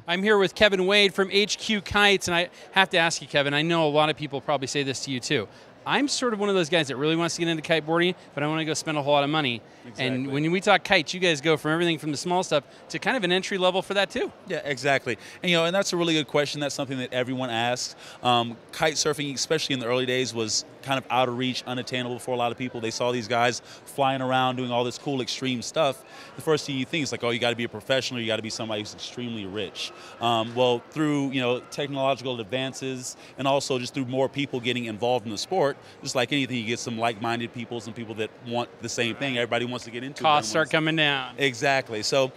I'm here with Kevin Wade from HQ Kites, and I have to ask you, Kevin, I know a lot of people probably say this to you too. I'm sort of one of those guys that really wants to get into kiteboarding, but I want to go spend a whole lot of money. Exactly. And when we talk kites, you guys go from everything from the small stuff to kind of an entry level for that too. Yeah, exactly. And and that's a really good question. That's something that everyone asks. Kite surfing, especially in the early days, was kind of out of reach, unattainable for a lot of people. They saw these guys flying around doing all this cool extreme stuff. The first thing you think is like, oh, you got to be a professional, you got to be somebody who's extremely rich. Well, through technological advances and also just through more people getting involved in the sport, just like anything, you get some like-minded people, some people that want the same thing. Everybody wants to get into it. Costs start coming down. Exactly. So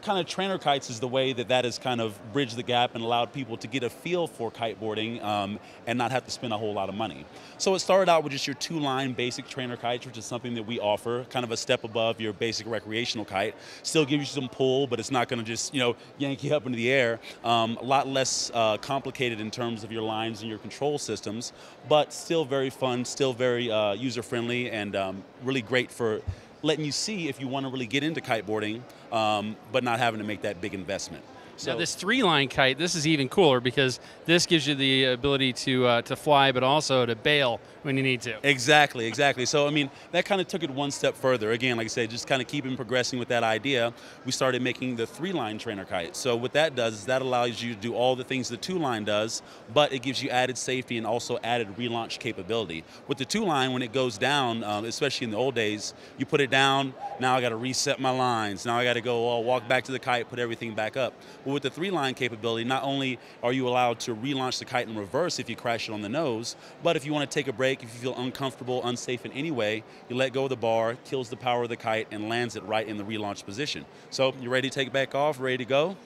kind of trainer kites is the way that has kind of bridged the gap and allowed people to get a feel for kiteboarding and not have to spend a whole lot of money. So it started out with just your two-line basic trainer kites, which is something that we offer, kind of a step above your basic recreational kite. Still gives you some pull, but it's not going to just yank you up into the air. A lot less complicated in terms of your lines and your control systems, but still very fun, still very user-friendly, and really great for letting you see if you want to really get into kiteboarding, but not having to make that big investment. So now this three-line kite, this is even cooler because this gives you the ability to fly, but also to bail when you need to. Exactly, exactly. So, I mean, that kind of took it one step further. Again, like I said, just kind of keeping progressing with that idea, we started making the three-line trainer kite. So what that does is that allows you to do all the things the two-line does, but it gives you added safety and also added relaunch capability. With the two-line, when it goes down, especially in the old days, you put it down, now I got to reset my lines, now I got to go walk back to the kite, put everything back up. But with the three-line capability, not only are you allowed to relaunch the kite in reverse if you crash it on the nose, but if you want to take a break, if you feel uncomfortable, unsafe in any way, you let go of the bar, kills the power of the kite, and lands it right in the relaunch position. So you're ready to take it back off, ready to go,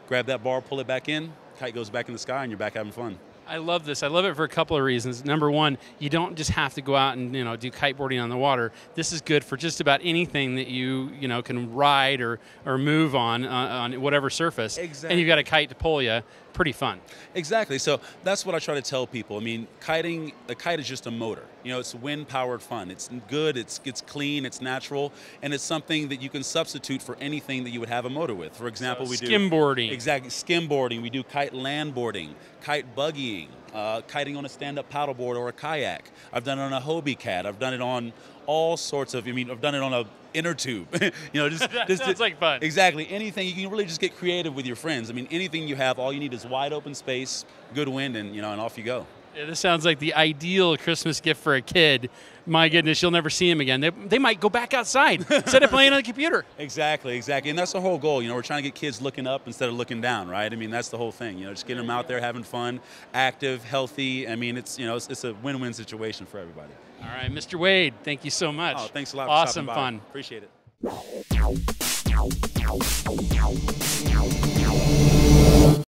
grab that bar, pull it back in, kite goes back in the sky, and you're back having fun. I love this. I love it for a couple of reasons. Number one, you don't just have to go out and do kiteboarding on the water. This is good for just about anything that you can ride or move on whatever surface. Exactly. And you've got a kite to pull you. Pretty fun. Exactly. So that's what I try to tell people. I mean, a kite is just a motor. It's wind-powered fun. It's good, it's clean, it's natural, and it's something that you can substitute for anything that you would have a motor with. For example, we do skimboarding. Exactly, skimboarding. We do kite landboarding, kite buggying, kiting on a stand-up paddleboard or a kayak. I've done it on a Hobie cat. I've done it on all sorts of. I've done it on a inner tube. That sounds like fun. Exactly. Anything. You can really just get creative with your friends. I mean, anything you have, all you need is wide open space, good wind, and and off you go. Yeah, this sounds like the ideal Christmas gift for a kid. My goodness, you'll never see him again. They might go back outside instead of playing on the computer. Exactly, exactly. And that's the whole goal. We're trying to get kids looking up instead of looking down, right? I mean, that's the whole thing. Just getting them out there having fun, active, healthy. I mean, it's a win-win situation for everybody. All right, Mr. Wade, thank you so much. Oh, thanks a lot for awesome stopping by. Fun. Appreciate it.